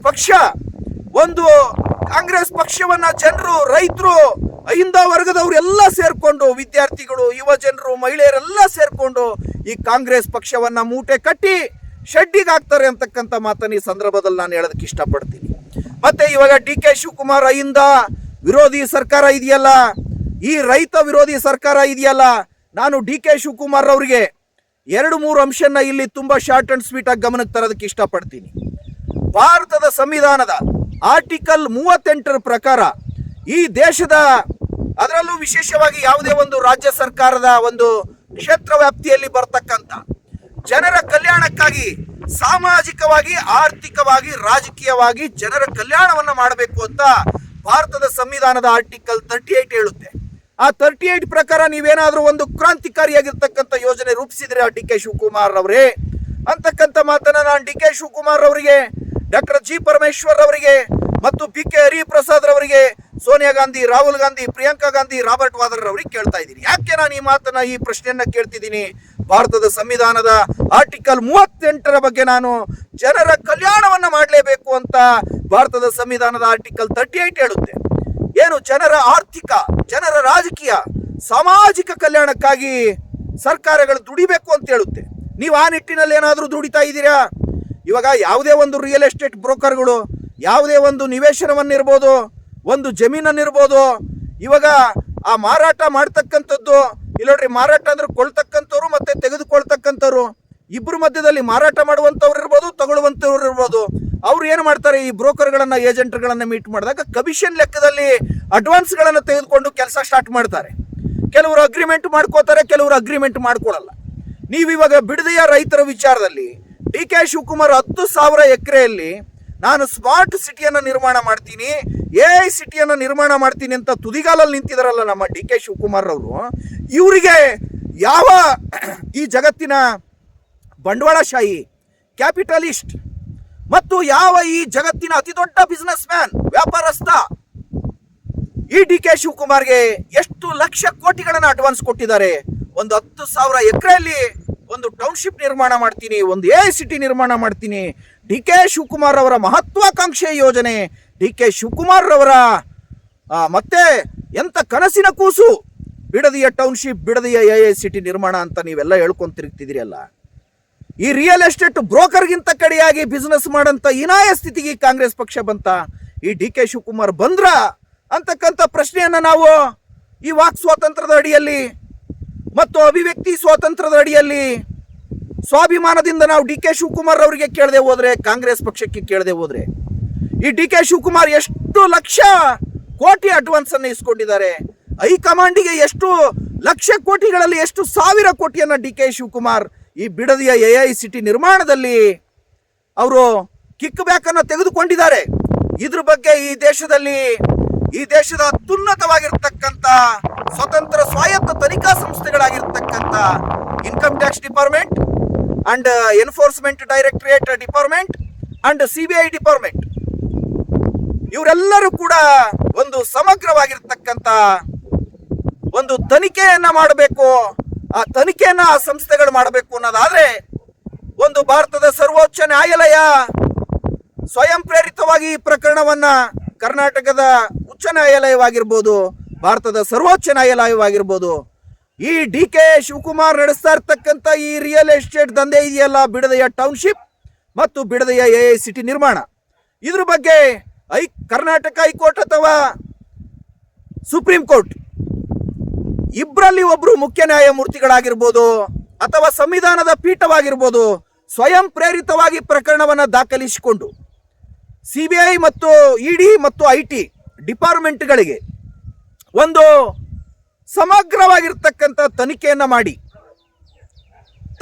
ಪಕ್ಷವನ್ನ ಜನರು, ರೈತರು, ಅಹಿಂದ ವರ್ಗದವರು ಎಲ್ಲ ಸೇರ್ಕೊಂಡು, ವಿದ್ಯಾರ್ಥಿಗಳು, ಯುವ ಜನರು, ಮಹಿಳೆಯರೆಲ್ಲ ಸೇರ್ಕೊಂಡು ಈ ಕಾಂಗ್ರೆಸ್ ಪಕ್ಷವನ್ನ ಮೂಟೆ ಕಟ್ಟಿ ಶೆಡ್ಡಿಗೆ ಹಾಕ್ತಾರೆ ಅಂತಕ್ಕಂಥ ಮಾತನ್ನು ಈ ಸಂದರ್ಭದಲ್ಲಿ ನಾನು ಹೇಳೋದಕ್ಕೆ ಇಷ್ಟಪಡ್ತೀನಿ. ಮತ್ತೆ ಇವಾಗ ಡಿ ಕೆ ಶಿವಕುಮಾರ್ ಅಹಿಂದ ವಿರೋಧಿ ಸರ್ಕಾರ ಇದೆಯಲ್ಲ, ಈ ರೈತ ವಿರೋಧಿ ಸರ್ಕಾರ ಇದೆಯಲ್ಲ, ನಾನು ಡಿ ಕೆ ಶಿವಕುಮಾರ್ ಅವರಿಗೆ 2-3 ಅಂಶನ ಇಲ್ಲಿ ತುಂಬಾ ಶಾರ್ಟ್ ಅಂಡ್ ಸ್ವೀಟ್ ಆಗಿ ಗಮನಕ್ಕೆ ತರೋದಕ್ಕೆ ಇಷ್ಟಪಡ್ತೀನಿ. ಭಾರತದ ಸಂವಿಧಾನದ ಆರ್ಟಿಕಲ್ 38ರ ಪ್ರಕಾರ ಈ ದೇಶದ, ಅದರಲ್ಲೂ ವಿಶೇಷವಾಗಿ ಯಾವುದೇ ಒಂದು ರಾಜ್ಯ ಸರ್ಕಾರದ ಒಂದು ಕ್ಷೇತ್ರ ವ್ಯಾಪ್ತಿಯಲ್ಲಿ ಬರ್ತಕ್ಕಂಥ ಜನರ ಕಲ್ಯಾಣಕ್ಕಾಗಿ ಸಾಮಾಜಿಕವಾಗಿ, ಆರ್ಥಿಕವಾಗಿ, ರಾಜಕೀಯವಾಗಿ ಜನರ ಕಲ್ಯಾಣವನ್ನ ಮಾಡಬೇಕು ಅಂತ ಭಾರತದ ಸಂವಿಧಾನದ ಆರ್ಟಿಕಲ್ 38 ಹೇಳುತ್ತೆ. ಆ 38 ಪ್ರಕಾರ ನೀವೇನಾದ್ರೂ ಒಂದು ಕ್ರಾಂತಿಕಾರಿಯಾಗಿರ್ತಕ್ಕಂಥ ಯೋಜನೆ ರೂಪಿಸಿದ್ರೆ ಡಿ ಕೆ ಶಿವಕುಮಾರ್ ಅವರೇ ಅಂತಕ್ಕಂಥ ಮಾತನ್ನ ನಾನು ಡಿ ಕೆ ಶಿವಕುಮಾರ್ ಅವರಿಗೆ, ಡಾಕ್ಟರ್ ಜಿ ಪರಮೇಶ್ವರ್ ಅವರಿಗೆ ಮತ್ತು ಬಿ ಕೆ ಹರಿಪ್ರಸಾದ್ ಅವರಿಗೆ, ಸೋನಿಯಾ ಗಾಂಧಿ, ರಾಹುಲ್ ಗಾಂಧಿ, ಪ್ರಿಯಾಂಕಾ ಗಾಂಧಿ, ರಾಬರ್ಟ್ ವಾದ್ರಾ ಅವರಿಗೆ ಕೇಳ್ತಾ ಇದ್ದೀನಿ. ಯಾಕೆ ನಾನು ಈ ಪ್ರಶ್ನೆಯನ್ನ ಕೇಳ್ತಿದ್ದೀನಿ? ಭಾರತದ ಸಂವಿಧಾನದ ಆರ್ಟಿಕಲ್ 38ರ ಬಗ್ಗೆ ನಾನು ಜನರ ಕಲ್ಯಾಣವನ್ನ ಮಾಡಲೇಬೇಕು ಅಂತ ಭಾರತದ ಸಂವಿಧಾನದ ಆರ್ಟಿಕಲ್ 38 ಹೇಳುತ್ತೆ. ಏನು ಜನರ ಆರ್ಥಿಕ, ಜನರ ರಾಜಕೀಯ, ಸಾಮಾಜಿಕ ಕಲ್ಯಾಣಕ್ಕಾಗಿ ಸರ್ಕಾರಗಳು ದುಡಿಬೇಕು ಅಂತ ಹೇಳುತ್ತೆ. ನೀವು ಆ ನಿಟ್ಟಿನಲ್ಲಿ ಏನಾದರೂ ದುಡಿತಾ ಇದ್ದೀರಾ? ಇವಾಗ ಯಾವುದೇ ಒಂದು ರಿಯಲ್ ಎಸ್ಟೇಟ್ ಬ್ರೋಕರ್ಗಳು ಯಾವುದೇ ಒಂದು ನಿವೇಶನವನ್ನಿರ್ಬೋದು, ಒಂದು ಜಮೀನನ್ನಿರ್ಬೋದು, ಇವಾಗ ಆ ಮಾರಾಟ ಮಾಡ್ತಕ್ಕಂಥದ್ದು ಇಲ್ಲೋಡ್ರಿ, ಮಾರಾಟ ಅಂದ್ರೆ ಕೊಳ್ತಕ್ಕಂಥವ್ರು ಮತ್ತೆ ತೆಗೆದುಕೊಳ್ತಕ್ಕಂಥವ್ರು ಇಬ್ಬರ ಮಧ್ಯದಲ್ಲಿ ಮಾರಾಟ ಮಾಡುವಂಥವ್ರು ಇರ್ಬೋದು, ತಗೊಳ್ಳುವಂಥವ್ರು ಇರ್ಬೋದು. ಅವ್ರು ಏನು ಮಾಡ್ತಾರೆ, ಈ ಬ್ರೋಕರ್ಗಳನ್ನ, ಏಜೆಂಟ್ಗಳನ್ನ ಮೀಟ್ ಮಾಡಿದಾಗ ಕಮಿಷನ್ ಲೆಕ್ಕದಲ್ಲಿ ಅಡ್ವಾನ್ಸ್ಗಳನ್ನು ತೆಗೆದುಕೊಂಡು ಕೆಲಸ ಸ್ಟಾರ್ಟ್ ಮಾಡ್ತಾರೆ. ಕೆಲವರು ಅಗ್ರಿಮೆಂಟ್ ಮಾಡ್ಕೋತಾರೆ, ಕೆಲವರು ಅಗ್ರಿಮೆಂಟ್ ಮಾಡ್ಕೊಳ್ಳಲ್ಲ. ನೀವಿವಾಗ ಬಿಡದಿಯ ರೈತರ ವಿಚಾರದಲ್ಲಿ ಡಿ ಕೆ ಶಿವಕುಮಾರ್ 10,000 ಎಕರೆಯಲ್ಲಿ ನಾನು ಸ್ಮಾರ್ಟ್ ಸಿಟಿಯನ್ನು ನಿರ್ಮಾಣ ಮಾಡ್ತೀನಿ, AI ಸಿಟಿಯನ್ನು ನಿರ್ಮಾಣ ಮಾಡ್ತೀನಿ ಅಂತ ತುದಿಗಾಲಲ್ಲಿ ನಿಂತಿದಾರಲ್ಲ ನಮ್ಮ ಡಿ ಕೆ ಶಿವಕುಮಾರ್ ಅವರು, ಇವರಿಗೆ ಯಾವ ಈ ಜಗತ್ತಿನ ಬಂಡವಾಳಶಾಹಿ, ಕ್ಯಾಪಿಟಲಿಸ್ಟ್ ಮತ್ತು ಯಾವ ಈ ಜಗತ್ತಿನ ಅತಿ ದೊಡ್ಡ ಬಿಸ್ನೆಸ್ ಮ್ಯಾನ್, ವ್ಯಾಪಾರಸ್ಥ ಈ ಡಿ ಕೆ ಶಿವಕುಮಾರ್ಗೆ ಎಷ್ಟು ಲಕ್ಷ ಕೋಟಿಗಳನ್ನು ಅಡ್ವಾನ್ಸ್ ಕೊಟ್ಟಿದ್ದಾರೆ? ಒಂದು 10,000 ಎಕರೆಯಲ್ಲಿ ಒಂದು ಟೌನ್ಶಿಪ್ ನಿರ್ಮಾಣ ಮಾಡ್ತೀನಿ, ಒಂದು AI ಸಿಟಿ ನಿರ್ಮಾಣ ಮಾಡ್ತೀನಿ. ಡಿ ಕೆ ಶಿವಕುಮಾರ್ ಅವರ ಮಹತ್ವಾಕಾಂಕ್ಷೆ ಯೋಜನೆ, ಡಿ ಕೆ ಶಿವಕುಮಾರ್ ಅವರ ಮತ್ತೆ ಎಂತ ಕನಸಿನ ಕೂಸು ಬಿಡದಿಯ ಟೌನ್ಶಿಪ್, ಬಿಡದಿಯ AI ಸಿಟಿ ನಿರ್ಮಾಣ ಅಂತ ನೀವೆಲ್ಲ ಹೇಳ್ಕೊಂಡ್ ತಿರುಗ್ತಿದ್ದೀರಿ ಅಲ್ಲ. ಈ ರಿಯಲ್ ಎಸ್ಟೇಟ್ ಬ್ರೋಕರ್ಗಿಂತ ಕಡೆಯಾಗಿ ಬಿಸ್ನೆಸ್ ಮಾಡಂತ ಹೀನಾಯ ಸ್ಥಿತಿಗೆ ಕಾಂಗ್ರೆಸ್ ಪಕ್ಷ ಬಂತ, ಈ ಡಿ ಕೆ ಶಿವಕುಮಾರ್ ಬಂದ್ರ ಅಂತಕ್ಕಂಥ ಪ್ರಶ್ನೆಯನ್ನ ನಾವು ಈ ವಾಕ್ ಸ್ವಾತಂತ್ರ್ಯದ ಅಡಿಯಲ್ಲಿ ಮತ್ತು ಅಭಿವ್ಯಕ್ತಿ ಸ್ವಾತಂತ್ರ್ಯದ ಅಡಿಯಲ್ಲಿ ಸ್ವಾಭಿಮಾನದಿಂದ ನಾವು ಡಿ ಕೆ ಶಿವಕುಮಾರ್ ಅವರಿಗೆ ಕೇಳದೆ ಹೋದ್ರೆ, ಕಾಂಗ್ರೆಸ್ ಪಕ್ಷಕ್ಕೆ ಕೇಳದೆ ಹೋದ್ರೆ, ಈ ಡಿ ಕೆ ಶಿವಕುಮಾರ್ ಎಷ್ಟು ಲಕ್ಷ ಕೋಟಿ ಅಡ್ವಾನ್ಸ್ ಅನ್ನು ಇಸ್ಕೊಂಡಿದ್ದಾರೆ? ಹೈಕಮಾಂಡಿಗೆ ಎಷ್ಟು ಲಕ್ಷ ಕೋಟಿಗಳಲ್ಲಿ ಎಷ್ಟು ಸಾವಿರ ಕೋಟಿಯನ್ನ ಡಿ ಕೆ ಶಿವಕುಮಾರ್ ಈ ಬಿಡದಿಯ AI ಸಿಟಿ ನಿರ್ಮಾಣದಲ್ಲಿ ಅವರು ಕಿಕ್ ಬ್ಯಾಕ್ ಅನ್ನು ತೆಗೆದುಕೊಂಡಿದ್ದಾರೆ. ಇದ್ರ ಬಗ್ಗೆ ಈ ದೇಶದ ಅತ್ಯುನ್ನತವಾಗಿರ್ತಕ್ಕಂಥ ಸ್ವತಂತ್ರ ಸ್ವಾಯತ್ತ ತನಿಖಾ ಸಂಸ್ಥೆಗಳಾಗಿರ್ತಕ್ಕಂಥ income tax department and enforcement directorate department and CBI department, ಇವರೆಲ್ಲರೂ ಕೂಡ ಒಂದು ಸಮಗ್ರವಾಗಿರ್ತಕ್ಕಂಥ ಒಂದು ತನಿಖೆಯನ್ನ ಮಾಡಬೇಕು. ಆ ತನಿಖೆಯನ್ನ ಆ ಸಂಸ್ಥೆಗಳು ಮಾಡಬೇಕು ಅನ್ನೋದಾದ್ರೆ, ಒಂದು ಭಾರತದ ಸರ್ವೋಚ್ಚ ನ್ಯಾಯಾಲಯ ಸ್ವಯಂ ಪ್ರೇರಿತವಾಗಿ ಈ ಪ್ರಕರಣವನ್ನ ಕರ್ನಾಟಕದ ಉಚ್ಚ ನ್ಯಾಯಾಲಯವಾಗಿರ್ಬೋದು, ಭಾರತದ ಸರ್ವೋಚ್ಚ ನ್ಯಾಯಾಲಯವಾಗಿರ್ಬೋದು, ಈ ಡಿ ಕೆ ಶಿವಕುಮಾರ್ ನಡೆಸ್ತಾ ಇರ್ತಕ್ಕಂಥ ಈ ರಿಯಲ್ ಎಸ್ಟೇಟ್ ದಂಧೆ ಇದೆಯಲ್ಲ, ಬಿಡದಿಯ ಟೌನ್ಶಿಪ್ ಮತ್ತು ಬಿಡದಿಯ AI ಸಿಟಿ ನಿರ್ಮಾಣ, ಇದ್ರ ಬಗ್ಗೆ ಕರ್ನಾಟಕ ಹೈಕೋರ್ಟ್ ಅಥವಾ ಸುಪ್ರೀಂ ಕೋರ್ಟ್ ಇಬ್ಬರಲ್ಲಿ ಒಬ್ರು ಮುಖ್ಯ ನ್ಯಾಯಮೂರ್ತಿಗಳಾಗಿರ್ಬೋದು ಅಥವಾ ಸಂವಿಧಾನದ ಪೀಠವಾಗಿರ್ಬೋದು ಸ್ವಯಂ ಪ್ರೇರಿತವಾಗಿ ಪ್ರಕರಣವನ್ನು ದಾಖಲಿಸಿಕೊಂಡು ಸಿಬಿಐ ಮತ್ತು ಇಡಿ ಮತ್ತು ಐಟಿ ಡಿಪಾರ್ಟ್ಮೆಂಟ್ಗಳಿಗೆ ಒಂದು ಸಮಗ್ರವಾಗಿರ್ತಕ್ಕಂಥ ತನಿಖೆಯನ್ನು ಮಾಡಿ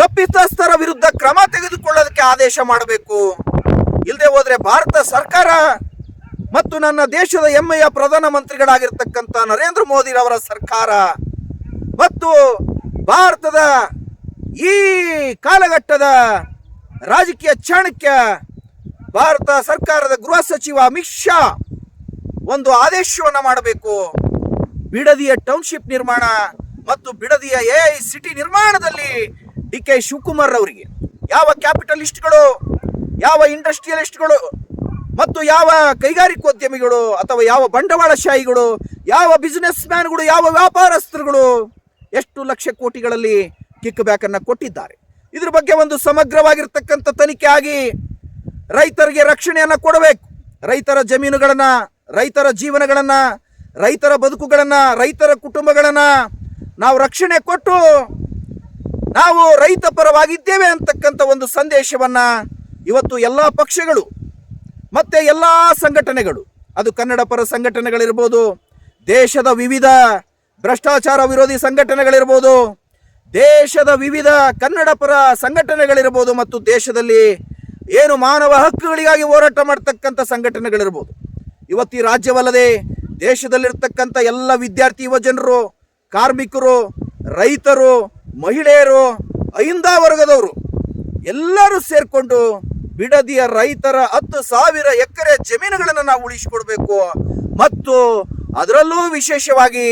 ತಪ್ಪಿತಸ್ಥರ ವಿರುದ್ಧ ಕ್ರಮ ತೆಗೆದುಕೊಳ್ಳೋದಕ್ಕೆ ಆದೇಶ ಮಾಡಬೇಕು. ಇಲ್ಲದೆ ಹೋದರೆ ಭಾರತ ಸರ್ಕಾರ ಮತ್ತು ನನ್ನ ದೇಶದ ಹೆಮ್ಮೆಯ ಪ್ರಧಾನಮಂತ್ರಿಗಳಾಗಿರ್ತಕ್ಕಂಥ ನರೇಂದ್ರ ಮೋದಿರವರ ಸರ್ಕಾರ ಮತ್ತು ಭಾರತದ ಈ ಕಾಲಘಟ್ಟದ ರಾಜಕೀಯ ಚಾಣಕ್ಯ ಭಾರತ ಸರ್ಕಾರದ ಗೃಹ ಸಚಿವ ಅಮಿತ್ ಶಾ ಒಂದು ಆದೇಶವನ್ನು ಮಾಡಬೇಕು. ಬಿಡದಿಯ ಟೌನ್ಶಿಪ್ ನಿರ್ಮಾಣ ಮತ್ತು ಬಿಡದಿಯ ಎಐ ಸಿಟಿ ನಿರ್ಮಾಣದಲ್ಲಿ ಡಿ.ಕೆ. ಶಿವಕುಮಾರ್ ಅವರಿಗೆ ಯಾವ ಕ್ಯಾಪಿಟಲಿಸ್ಟ್ಗಳು, ಯಾವ ಇಂಡಸ್ಟ್ರಿಯಲಿಸ್ಟ್ಗಳು ಮತ್ತು ಯಾವ ಕೈಗಾರಿಕೋದ್ಯಮಿಗಳು ಅಥವಾ ಯಾವ ಬಂಡವಾಳಶಾಹಿಗಳು, ಯಾವ ಬಿಸಿನೆಸ್ ಮ್ಯಾನ್ಗಳು, ಯಾವ ವ್ಯಾಪಾರಸ್ಥರುಗಳು ಎಷ್ಟು ಲಕ್ಷ ಕೋಟಿಗಳಲ್ಲಿ ಕಿಕ್ ಬ್ಯಾಕ್ ಅನ್ನು ಕೊಟ್ಟಿದ್ದಾರೆ. ಇದ್ರ ಬಗ್ಗೆ ಒಂದು ಸಮಗ್ರವಾಗಿರ್ತಕ್ಕಂಥ ತನಿಖೆ ಆಗಿ ರೈತರಿಗೆ ರಕ್ಷಣೆಯನ್ನು ಕೊಡಬೇಕು. ರೈತರ ಜಮೀನುಗಳನ್ನು, ರೈತರ ಜೀವನಗಳನ್ನು, ರೈತರ ಬದುಕುಗಳನ್ನು, ರೈತರ ಕುಟುಂಬಗಳನ್ನು ನಾವು ರಕ್ಷಣೆ ಕೊಟ್ಟು ನಾವು ರೈತ ಪರವಾಗಿದ್ದೇವೆ ಅಂತಕ್ಕಂಥ ಒಂದು ಸಂದೇಶವನ್ನು ಇವತ್ತು ಎಲ್ಲ ಪಕ್ಷಗಳು ಮತ್ತು ಎಲ್ಲ ಸಂಘಟನೆಗಳು, ಅದು ಕನ್ನಡ ಪರ ಸಂಘಟನೆಗಳಿರ್ಬೋದು, ದೇಶದ ವಿವಿಧ ಭ್ರಷ್ಟಾಚಾರ ವಿರೋಧಿ ಸಂಘಟನೆಗಳಿರ್ಬೋದು, ದೇಶದ ವಿವಿಧ ಕನ್ನಡ ಪರ ಸಂಘಟನೆಗಳಿರ್ಬೋದು ಮತ್ತು ದೇಶದಲ್ಲಿ ಏನು ಮಾನವ ಹಕ್ಕುಗಳಿಗಾಗಿ ಹೋರಾಟ ಮಾಡ್ತಕ್ಕಂಥ ಸಂಘಟನೆಗಳಿರ್ಬೋದು, ಇವತ್ತು ಈ ರಾಜ್ಯವಲ್ಲದೆ ದೇಶದಲ್ಲಿರ್ತಕ್ಕಂಥ ಎಲ್ಲ ವಿದ್ಯಾರ್ಥಿ ಯುವಜನರು, ಕಾರ್ಮಿಕರು, ರೈತರು, ಮಹಿಳೆಯರು, ಅಹಿಂದ ವರ್ಗದವರು ಎಲ್ಲರೂ ಸೇರಿಕೊಂಡು ಬಿಡದಿಯ ರೈತರ 10,000 ಎಕರೆ ಜಮೀನುಗಳನ್ನು ನಾವು ಉಳಿಸಿಕೊಡ್ಬೇಕು ಮತ್ತು ಅದರಲ್ಲೂ ವಿಶೇಷವಾಗಿ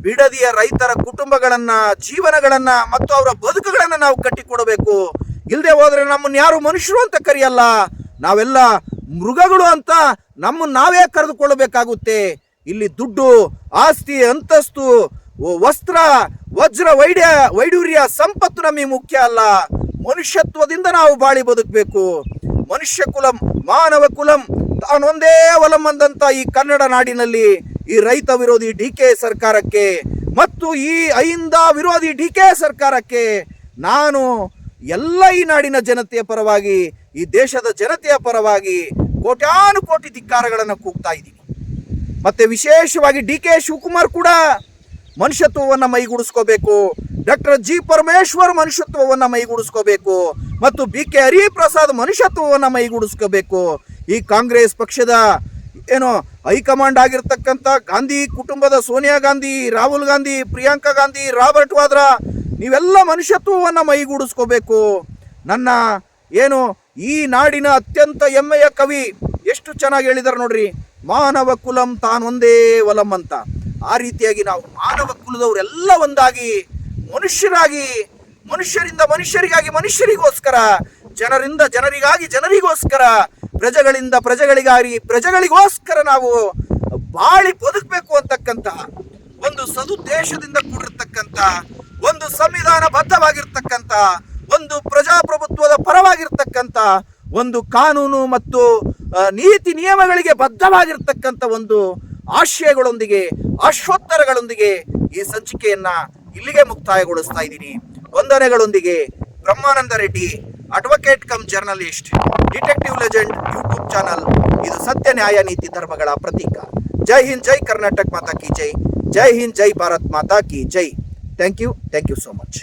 ಬಿಡದಿಯ ರೈತರ ಕುಟುಂಬಗಳನ್ನು, ಜೀವನಗಳನ್ನು ಮತ್ತು ಅವರ ಬದುಕುಗಳನ್ನು ನಾವು ಕಟ್ಟಿಕೊಡಬೇಕು. ಇಲ್ಲದೆ ಹೋದರೆ ನಮ್ಮನ್ನು ಯಾರು ಮನುಷ್ಯರು ಅಂತ ಕರೆಯಲ್ಲ, ನಾವೆಲ್ಲ ಮೃಗಗಳು ಅಂತ ನಮ್ಮನ್ನು ನಾವೇ ಕರೆದುಕೊಳ್ಳಬೇಕಾಗುತ್ತೆ. ಇಲ್ಲಿ ದುಡ್ಡು, ಆಸ್ತಿ, ಅಂತಸ್ತು, ವಸ್ತ್ರ, ವಜ್ರ, ವೈಡೂರ್ಯ, ಸಂಪತ್ತು ನಮಗೆ ಮುಖ್ಯ ಅಲ್ಲ. ಮನುಷ್ಯತ್ವದಿಂದ ನಾವು ಬಾಳಿ ಬದುಕಬೇಕು. ಮನುಷ್ಯ ಕುಲಂ ಮಾನವ ಕುಲಂ ತಾನೊಂದೇ ಒಲಂ ಅಂದಂತ ಈ ಕನ್ನಡ ನಾಡಿನಲ್ಲಿ ಈ ರೈತ ವಿರೋಧಿ ಡಿ.ಕೆ. ಸರ್ಕಾರಕ್ಕೆ ಮತ್ತು ಈ ಅಹಿಂದ ವಿರೋಧಿ ಡಿ.ಕೆ. ಸರ್ಕಾರಕ್ಕೆ ನಾನು ಎಲ್ಲ ಈ ನಾಡಿನ ಜನತೆಯ ಪರವಾಗಿ, ಈ ದೇಶದ ಜನತೆಯ ಪರವಾಗಿ ಕೋಟ್ಯಾನು ಕೋಟಿ ಧಿಕ್ಕಾರಗಳನ್ನು ಕೂಗ್ತಾ ಇದ್ದೀನಿ. ಮತ್ತೆ ವಿಶೇಷವಾಗಿ ಡಿ.ಕೆ. ಶಿವಕುಮಾರ್ ಕೂಡ ಮನುಷ್ಯತ್ವವನ್ನು ಮೈಗೂಡಿಸ್ಕೋಬೇಕು. Doctor G. ಪರಮೇಶ್ವರ್ ಮನುಷ್ಯತ್ವವನ್ನು ಮೈಗೂಡಿಸ್ಕೋಬೇಕು ಮತ್ತು ಬಿ.ಕೆ. ಹರಿಪ್ರಸಾದ್ ಮನುಷ್ಯತ್ವವನ್ನು ಮೈಗೂಡಿಸ್ಕೋಬೇಕು. ಈ ಕಾಂಗ್ರೆಸ್ ಪಕ್ಷದ ಏನು ಹೈಕಮಾಂಡ್ ಆಗಿರ್ತಕ್ಕಂಥ ಗಾಂಧಿ ಕುಟುಂಬದ ಸೋನಿಯಾ ಗಾಂಧಿ, ರಾಹುಲ್ ಗಾಂಧಿ, ಪ್ರಿಯಾಂಕಾ ಗಾಂಧಿ, ರಾಬರ್ಟ್ ವಾದ್ರಾ, ನೀವೆಲ್ಲ ಮನುಷ್ಯತ್ವವನ್ನು ಮೈಗೂಡಿಸ್ಕೋಬೇಕು. ನನ್ನ ಏನು ಈ ನಾಡಿನ ಅತ್ಯಂತ ಹೆಮ್ಮೆಯ ಕವಿ ಎಷ್ಟು ಚೆನ್ನಾಗಿ ಹೇಳಿದಾರೆ ನೋಡ್ರಿ, ಮಾನವ ಕುಲಂ ತಾನೊಂದೇ ಒಲಂ ಅಂತ. ಆ ರೀತಿಯಾಗಿ ನಾವು ಮಾನವ ಕುಲದವರೆಲ್ಲ ಒಂದಾಗಿ ಮನುಷ್ಯರಾಗಿ, ಮನುಷ್ಯರಿಂದ ಮನುಷ್ಯರಿಗಾಗಿ ಮನುಷ್ಯರಿಗೋಸ್ಕರ, ಜನರಿಂದ ಜನರಿಗಾಗಿ ಜನರಿಗೋಸ್ಕರ, ಪ್ರಜೆಗಳಿಂದ ಪ್ರಜೆಗಳಿಗೋಸ್ಕರ ನಾವು ಬಾಳಿ ಬದುಕಬೇಕು ಅಂತಕ್ಕಂಥ ಒಂದು ಸದುದ್ದೇಶದಿಂದ ಕೂಡಿರ್ತಕ್ಕಂಥ, ಒಂದು ಸಂವಿಧಾನ ಬದ್ಧವಾಗಿರ್ತಕ್ಕಂಥ, ಒಂದು ಪ್ರಜಾಪ್ರಭುತ್ವದ ಪರವಾಗಿರ್ತಕ್ಕಂಥ, ಒಂದು ಕಾನೂನು ಮತ್ತು ನೀತಿ ನಿಯಮಗಳಿಗೆ ಬದ್ಧವಾಗಿರ್ತಕ್ಕಂಥ ಒಂದು ಆಶಯಗಳೊಂದಿಗೆ, ಆಶೋತ್ತರಗಳೊಂದಿಗೆ ಈ ಸಂಚಿಕೆಯನ್ನ ಇಲ್ಲಿಗೆ ಮುಕ್ತಾಯಗೊಳಿಸ್ತಾ ಇದ್ದೀನಿ. ವಂದನೆಗಳೊಂದಿಗೆ Brahmananda Reddy, advocate cum journalist, detective legend YouTube channel. ಇದು ಸತ್ಯ, ನ್ಯಾಯ, ನೀತಿ, ಧರ್ಮಗಳ ಪ್ರತೀಕ. ಜೈ ಹಿಂದ್, ಜೈ ಕರ್ನಾಟಕ ಮಾತಾ ಕಿ ಜೈ. ಜೈ ಹಿಂದ್, ಜೈ ಭಾರತ್ ಮಾತಾ ಕಿ ಜೈ. Thank you so much.